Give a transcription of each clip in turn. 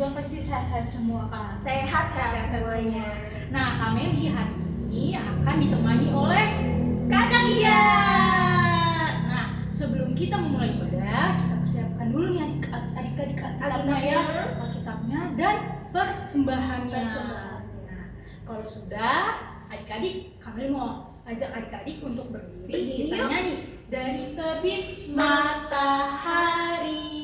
Juang pasti sehat-sehat semua kan? Sehat-sehat semuanya. Nah, Kak Meli hari ini akan ditemani oleh Kakak Lia. Nah, sebelum kita memulai ibadah, kita persiapkan dulu nih adik-adik kitabnya ya, Alkitabnya dan persembahannya. Kalau sudah, adik-adik, kami mau ajak adik-adik untuk berdiri. Kita nyanyi dari terbit matahari.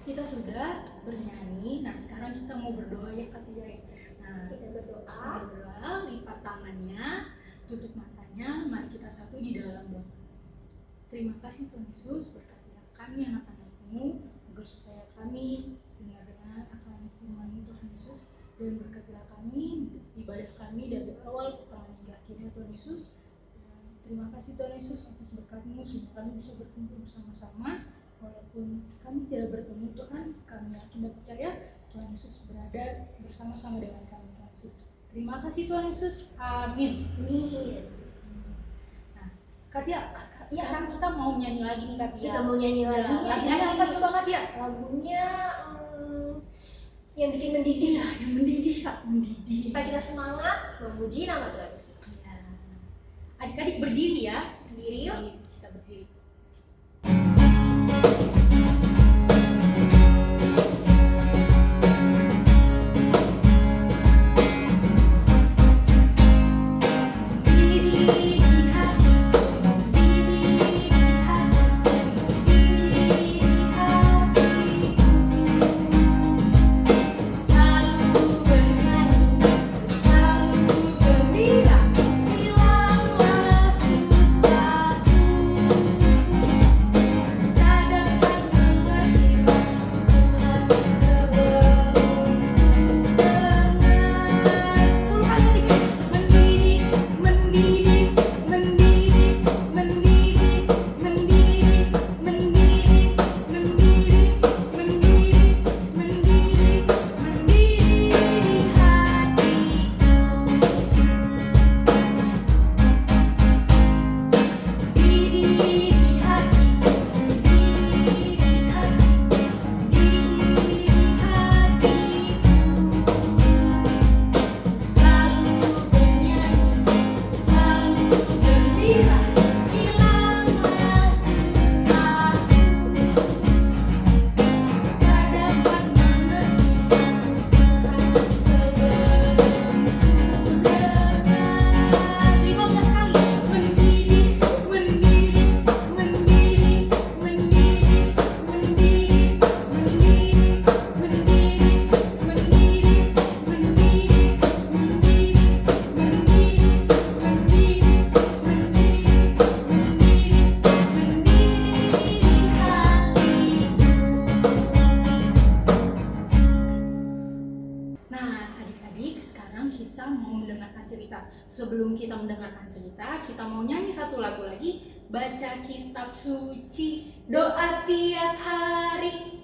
Kita sudah bernyanyi, nah sekarang kita mau berdoa ya Kak Tia. Nah, Kita berdoa, lipat tangannya, tutup matanya, mari kita satu di dalam doa. Terima kasih Tuhan Yesus, berkatilah kami anak-anak-Mu, agar supaya kami dengar akan firman Tuhan Yesus, dan berkatilah kami, ibadah kami dari awal pertengahan hingga akhirnya Tuhan Yesus. Terima kasih Tuhan Yesus atas berkat-Mu, sehingga kami bisa berkumpul bersama-sama. Walaupun kami tidak bertemu Tuhan, kami yakin dan percaya Tuhan Yesus berada bersama-sama dengan kami Tuhan Yesus. Terima kasih Tuhan Yesus. Amin. Nah, Katia, sekarang kita mau nyanyi lagi nih Katia. Kita mau nyanyi lagi. Lagunya apa coba Katia? Lagunya yang bikin mendidih. Yang mendidih Kak, mendidih. Supaya kita semangat memuji nama Tuhan Yesus. Ya. Adik-adik berdiri ya. Berdiri yuk. Kita berdiri. Sebelum kita mendengarkan cerita, kita mau nyanyi satu lagu lagi, baca kitab suci, doa tiap hari.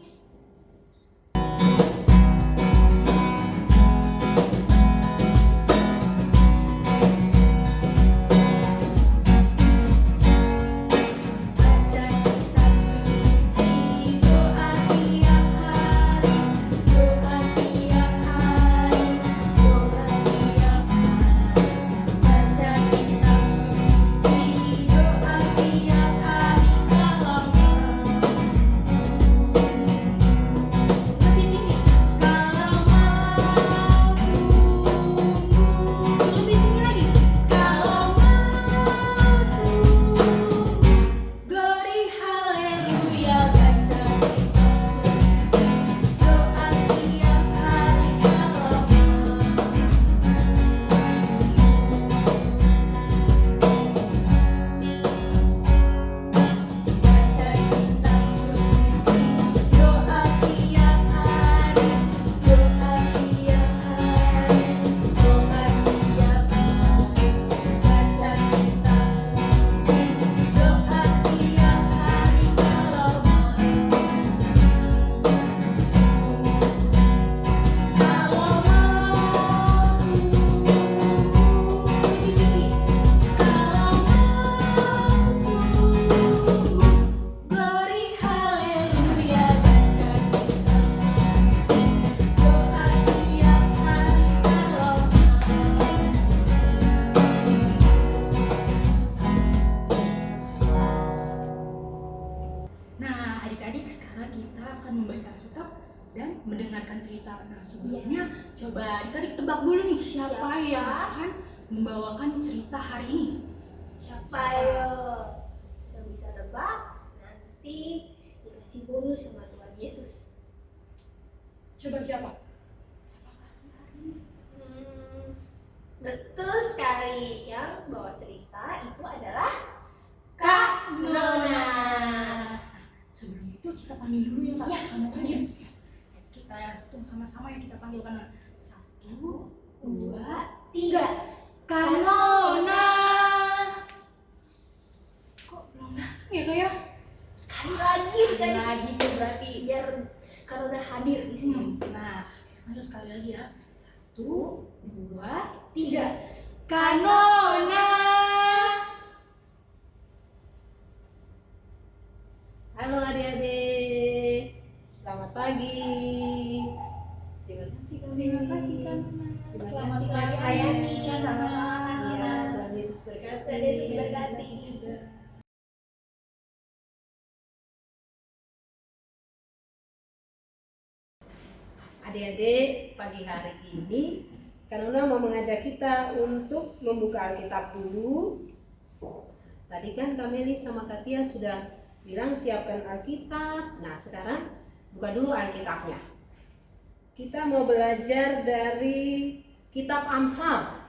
dan mendengarkan cerita. Nah, sebelumnya coba adik-adik tebak dulu nih siapa yang akan membawakan cerita hari ini. Siapa yo yang bisa tebak? Nanti dikasih bonus sama Tuhan Yesus. Coba siapa? Betul sekali, yang bawa cerita itu adalah Kak Nona. Sebelum itu kita panggil dulu ya Kak. Ya, Kamu panggil. Kita hitung sama-sama ya, kita panggil Kak Nona. 1, 2, 3. Kak Nona. Kok Nona ya Kak ya? Sekali lagi Sekali lagi tuh berarti. biar Kak Nona hadir di sini. Nah, harus sekali lagi ya. 1, 2, 3. Kak Nona. Halo adik-adik, selamat pagi. Terima kasih Kak Terima kasih Kak Nona. Nona. Terima Selamat kasih, pagi Kak Ayani. sama-sama. Iya, Tuhan Yesus berkati. Tuhan Yesus berkati. Adik-adik, pagi hari ini Kak Nona mau mengajak kita untuk membuka Alkitab dulu. Tadi kan Kak Meli sama Kak Tia sudah bilang siapkan Alkitab. Nah, sekarang buka dulu Alkitabnya. Kita mau belajar dari kitab Amsal.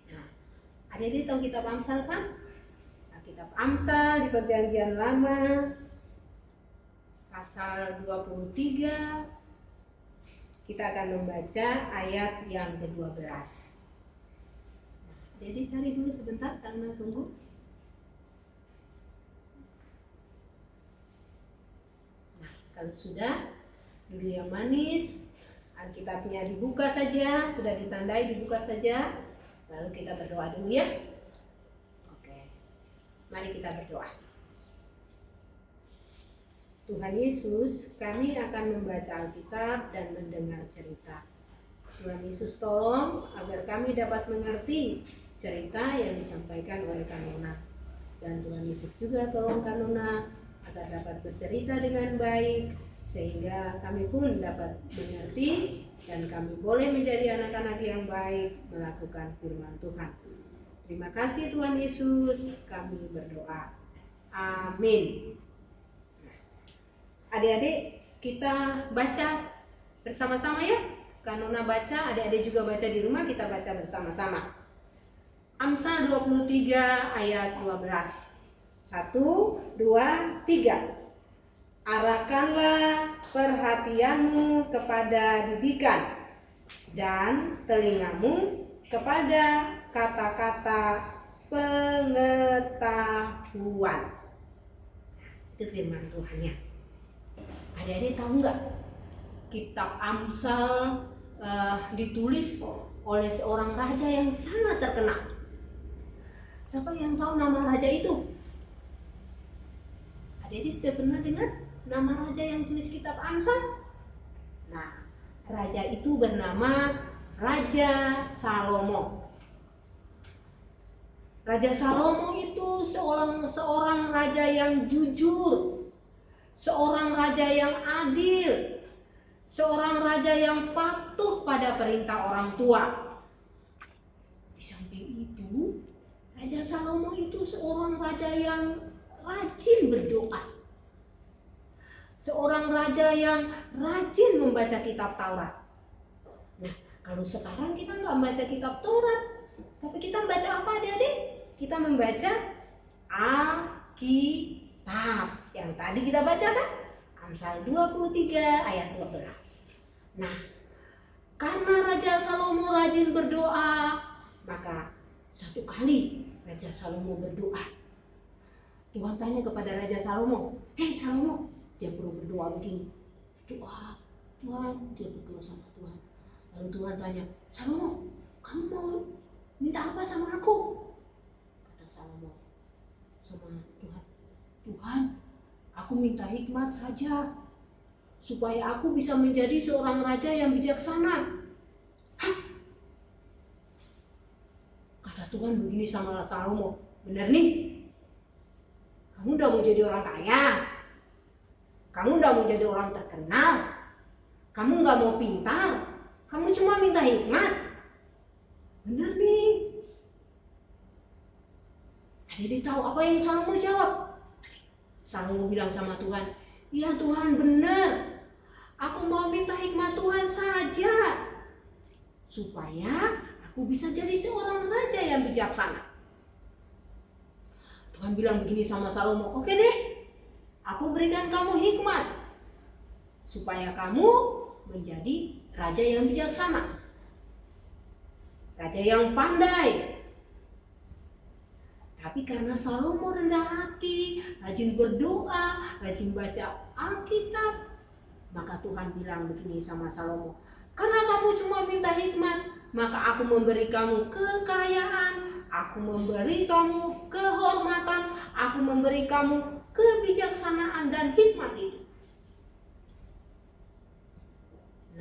Nah, adik-adik tahu kitab Amsal kan? Nah, kitab Amsal di Perjanjian Lama pasal 23 kita akan membaca ayat yang ke-12. Nah, adik-adik cari dulu sebentar karena tunggu. Nah, kalau sudah, duduk yang manis, Alkitabnya dibuka saja, sudah ditandai dibuka saja. Lalu kita berdoa dulu ya. Oke, mari kita berdoa. Tuhan Yesus, kami akan membaca Alkitab dan mendengar cerita. Tuhan Yesus tolong agar kami dapat mengerti cerita yang disampaikan oleh Kak Nona. Dan Tuhan Yesus juga tolong Kak Nona agar dapat bercerita dengan baik, sehingga kami pun dapat mengerti dan kami boleh menjadi anak-anak yang baik melakukan firman Tuhan. Terima kasih Tuhan Yesus, kami berdoa. Amin. Adik-adik, kita baca bersama-sama ya. Kak Nona baca, adik-adik juga baca di rumah, kita baca bersama-sama. Amsal 23 ayat 12. 1, 2, 3. Arahkanlah perhatianmu kepada didikan dan telingamu kepada kata-kata pengetahuan. Itu firman Tuhannya. Adik-adik tahu nggak? Kitab Amsal ditulis oleh seorang raja yang sangat terkenal. Siapa yang tahu nama raja itu? Adik-adik sudah pernah dengar nama raja yang tulis kitab Amsal? Nah, raja itu bernama Raja Salomo. Raja Salomo itu seorang raja yang jujur, seorang raja yang adil, seorang raja yang patuh pada perintah orang tua. Di samping itu, Raja Salomo itu seorang raja yang rajin berdoa. Seorang raja yang rajin membaca kitab Taurat. Nah, kalau sekarang kita nggak membaca kitab Taurat, tapi kita membaca apa adik-adik? Kita membaca Alkitab. Yang tadi kita baca kan? Amsal 23 ayat 12. Nah, karena Raja Salomo rajin berdoa, maka satu kali Raja Salomo berdoa. Tuhan tanya kepada Raja Salomo, "Hei Salomo," dia perlu berdoa begini. Doa, Tuhan, dia berdoa sama Tuhan. Lalu Tuhan tanya, "Salomo, kamu mau minta apa sama aku?" Kata Salomo sama Tuhan, "Tuhan, aku minta hikmat saja, supaya aku bisa menjadi seorang raja yang bijaksana." Hah? Kata Tuhan begini sama Salomo, "Benar nih? Kamu udah mau jadi orang kaya? Kamu udah mau jadi orang terkenal? Kamu nggak mau pintar, kamu cuma minta hikmat. Benar nih. Adik-adik tahu apa yang Salomo jawab? Salomo bilang sama Tuhan, "Ya Tuhan, benar. Aku mau minta hikmat Tuhan saja, supaya aku bisa jadi seorang raja yang bijaksana." Tuhan bilang begini sama Salomo, "Oke deh, aku berikan kamu hikmat, supaya kamu menjadi raja yang bijaksana, raja yang pandai." Tapi karena Salomo rendah hati, rajin berdoa, rajin baca Alkitab, maka Tuhan bilang begini sama Salomo, "Karena kamu cuma minta hikmat, maka aku memberi kamu kekayaan, aku memberi kamu kehormatan, aku memberi kamu kebijaksanaan dan hikmat itu."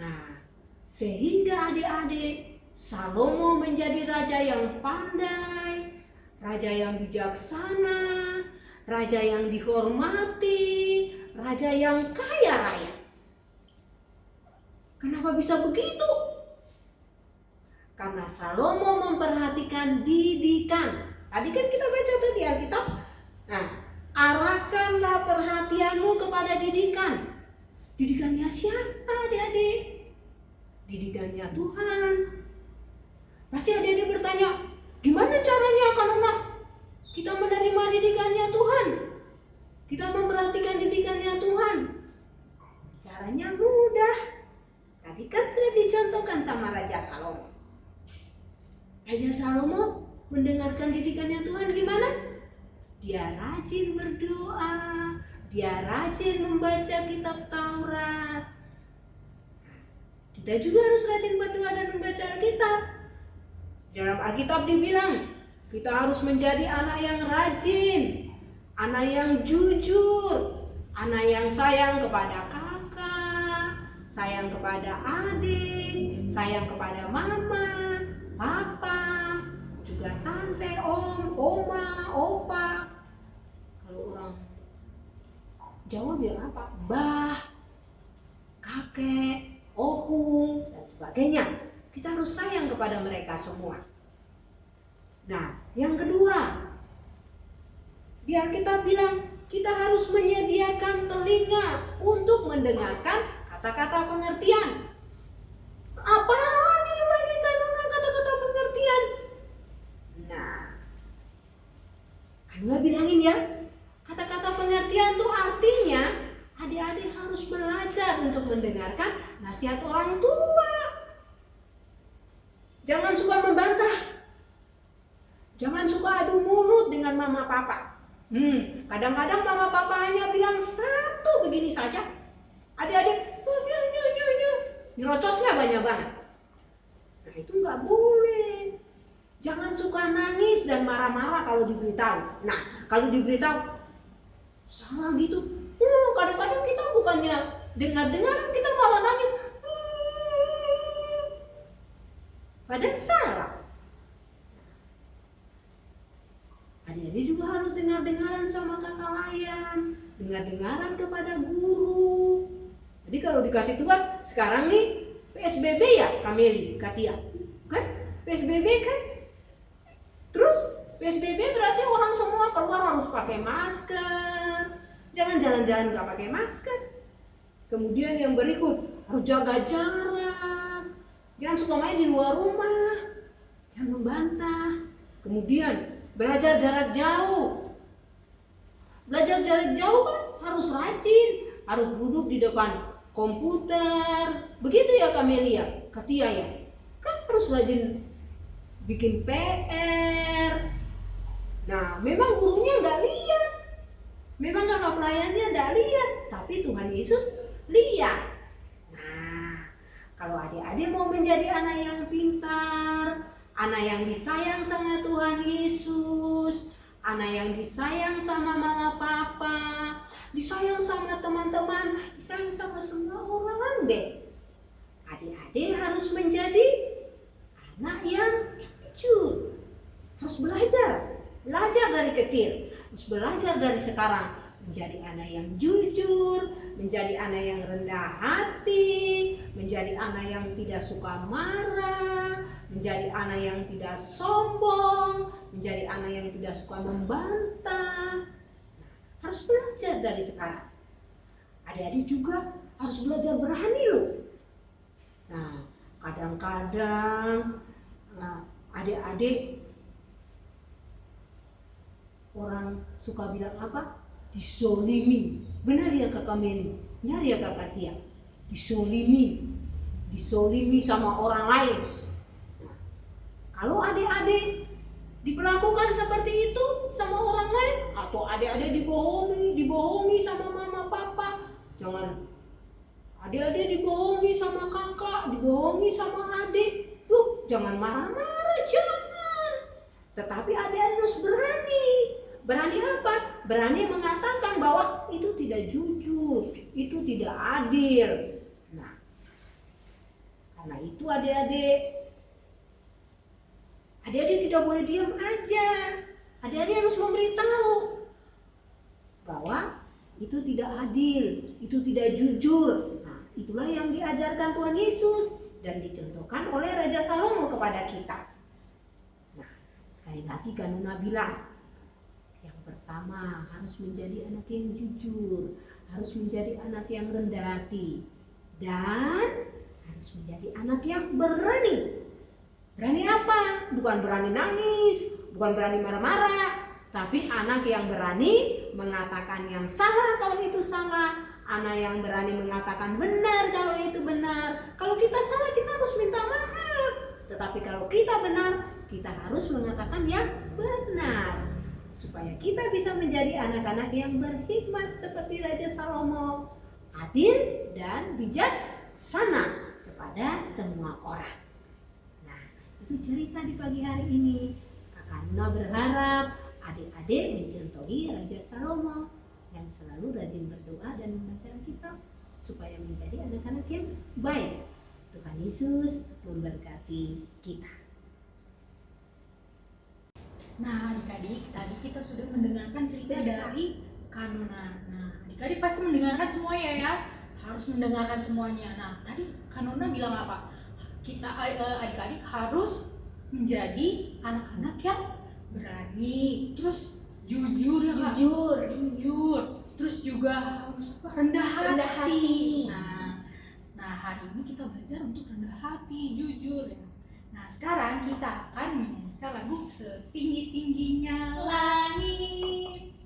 Nah, sehingga adik-adik, Salomo menjadi raja yang pandai, raja yang bijaksana, raja yang dihormati, raja yang kaya raya. Kenapa bisa begitu? Karena Salomo memperhatikan didikan. Tadi kan kita baca tadi Alkitab. Nah, arahkanlah perhatianmu kepada didikan. Didikannya siapa adik-adik? Didikannya Tuhan. Pasti adik-adik bertanya, gimana caranya karena kita menerima didikannya Tuhan? Kita memperhatikan didikannya Tuhan. Caranya mudah. Tadi kan sudah dicontohkan sama Raja Salomo. Raja Salomo mendengarkan didikannya Tuhan gimana? Dia rajin berdoa, dia rajin membaca kitab Taurat. Kita juga harus rajin berdoa dan membaca Alkitab. Dalam Alkitab dibilang, kita harus menjadi anak yang rajin, anak yang jujur, anak yang sayang kepada kakak, sayang kepada adik, sayang kepada mama, papa, juga tante, om, oma, opa. Kalau orang Jawa bilang apa? Bah, kakek, opung, dan sebagainya. Kita harus sayang kepada mereka semua. Nah, yang kedua, di Alkitab bilang kita harus menyediakan telinga untuk mendengarkan kata-kata pengertian. Apa itu bagi kata-kata pengertian? Nah, Kamila bilangin ya, kata-kata pengertian itu artinya adik-adik harus belajar untuk mendengarkan nasihat orang tua. Jangan suka membantah. Jangan suka adu mulut dengan mama papa. Kadang-kadang mama papa hanya bilang satu begini saja. Adik-adik, nyerocosnya banyak banget. Nah, itu nggak boleh. Jangan suka nangis dan marah-marah kalau diberitahu. Nah, kalau diberitahu salah gitu. Kadang-kadang kita bukannya dengar-dengar, kita malah nangis. Padahal salah. Adik-adik juga harus dengar-dengaran sama kakak layan, dengar-dengaran kepada guru. Jadi kalau dikasih tugas, sekarang nih PSBB ya Kameli, Katia, kan? PSBB kan? Terus PSBB berarti orang semua keluar harus pakai masker, jangan jalan-jalan nggak pakai masker. Kemudian yang berikut harus jaga jarak, jangan suka main di luar rumah, jangan membantah. Kemudian belajar jarak jauh. Belajar jarak jauh kan harus rajin, harus duduk di depan komputer. Begitu ya Kamelia, Katia ya. Kan harus rajin bikin PR. Nah, memang gurunya nggak lihat. Memang kakak pelayannya nggak lihat, tapi Tuhan Yesus lihat. Nah, kalau adik-adik mau menjadi anak yang pintar, anak yang disayang sama Tuhan Yesus, anak yang disayang sama mama papa, disayang sama teman-teman, disayang sama semua orang deh. Adik-adik harus menjadi anak yang jujur. Harus belajar dari kecil, harus belajar dari sekarang menjadi anak yang jujur, menjadi anak yang rendah hati, menjadi anak yang tidak suka marah, menjadi anak yang tidak sombong, menjadi anak yang tidak suka membantah. Harus belajar dari sekarang. Adik-adik juga harus belajar berani loh. Nah, kadang-kadang adik-adik orang suka bilang apa? Disolimi. Benar ya Kakak Meli? Benar ya Kakak Tia? Disolimi sama orang lain. Nah, kalau adik-adik diperlakukan seperti itu sama orang lain, atau adik-adik dibohongi sama mama papa, jangan. Adik-adik dibohongi sama kakak, dibohongi sama adik, jangan marah-marah, jangan. Tetapi adik-adik harus berani. Berani apa? Berani mengatakan bahwa itu tidak jujur, itu tidak adil. Nah, karena itu adik-adik tidak boleh diam aja. Adik-adik harus memberitahu bahwa itu tidak adil, itu tidak jujur. Nah, itulah yang diajarkan Tuhan Yesus dan dicontohkan oleh Raja Salomo kepada kita. Nah, sekali lagi Kanuna bilang, yang pertama harus menjadi anak yang jujur, harus menjadi anak yang rendah hati, dan harus menjadi anak yang berani. Berani apa? Bukan berani nangis, bukan berani marah-marah, tapi anak yang berani mengatakan yang salah kalau itu salah, anak yang berani mengatakan benar kalau itu benar. Kalau kita salah kita harus minta maaf, tetapi kalau kita benar kita harus mengatakan yang benar, supaya kita bisa menjadi anak-anak yang berhikmat seperti Raja Salomo, adil dan bijaksana kepada semua orang. Itu cerita di pagi hari ini. Kakak Nuna berharap adik-adik mencontohi Raja Salomo yang selalu rajin berdoa dan membaca Alkitab supaya menjadi anak-anak yang baik. Tuhan Yesus memberkati kita. Nah, adik-adik, tadi kita sudah mendengarkan cerita dari Kanuna. Nah, adik-adik pasti mendengarkan semuanya ya. Harus mendengarkan semuanya. Nah, tadi Kanuna bilang apa? Kita adik-adik harus menjadi anak-anak yang berani, terus jujur ya Kak? Jujur, terus juga harus rendah hati. Nah, hari ini kita belajar untuk rendah hati, jujur ya. Nah, sekarang kita akan menyanyikan lagu Setinggi-tingginya Langit.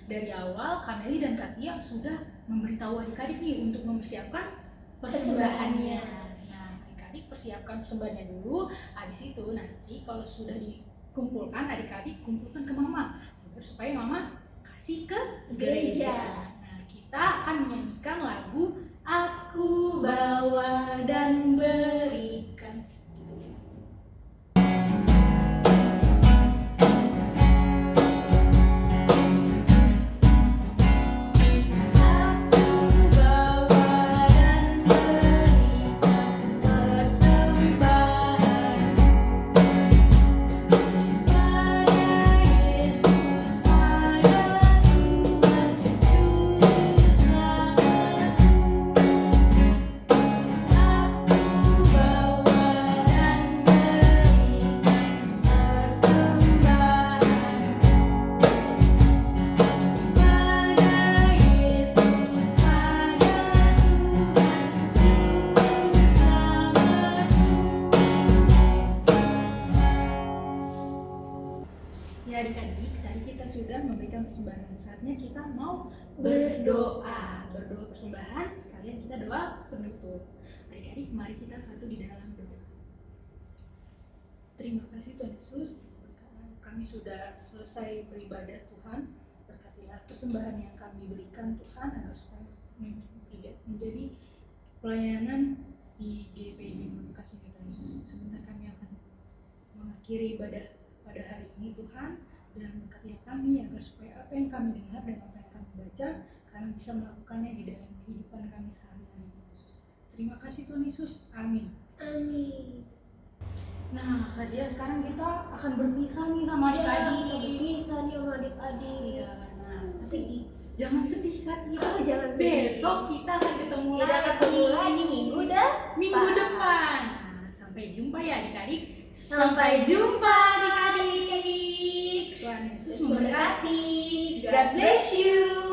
Dari awal Kameli dan Katia sudah memberitahu adik-adik nih untuk mempersiapkan persembahannya. Nah, adik-adik persiapkan persembahannya dulu. Habis itu nanti kalau sudah dikumpulkan, adik-adik kumpulkan ke mama supaya mama kasih ke gereja. Nah, kita akan menyanyikan lagu Aku Bawa dan Berikan. Aku memberikan persembahan. Saatnya kita mau Berdoa. berdoa persembahan, sekalian kita doa penutup. Adik-adik, mari kita satu di dalam doa. Terima kasih Tuhan Yesus, kami sudah selesai beribadah Tuhan. Berkatilah persembahan yang kami berikan Tuhan, agar supaya menjadi pelayanan di GPIB Bekasi Tuhan Yesus. Sebentar kami akan mengakhiri ibadah pada hari ini Tuhan, dan berkatilah kami agar supaya apa yang kami dengar dan apa yang kami baca kami bisa melakukannya di dalam kehidupan kami sehari-hari Yesus. Terima kasih Tuhan Yesus, amin. Amin. Nah Kak Dia, sekarang kita akan berpisah nih sama adik-adik. Bisa nih sama adik-adik. Iya, nah tapi Sedih. jangan sedih Kak Dia. Oh, jangan sedih. Besok kita akan ketemu Kita lagi. ketemu lagi minggu depan. Nah, sampai jumpa ya adik-adik. Sampai jumpa adik-adik. Tuhan Yesus Yesus memberkati. memberkati. God bless you.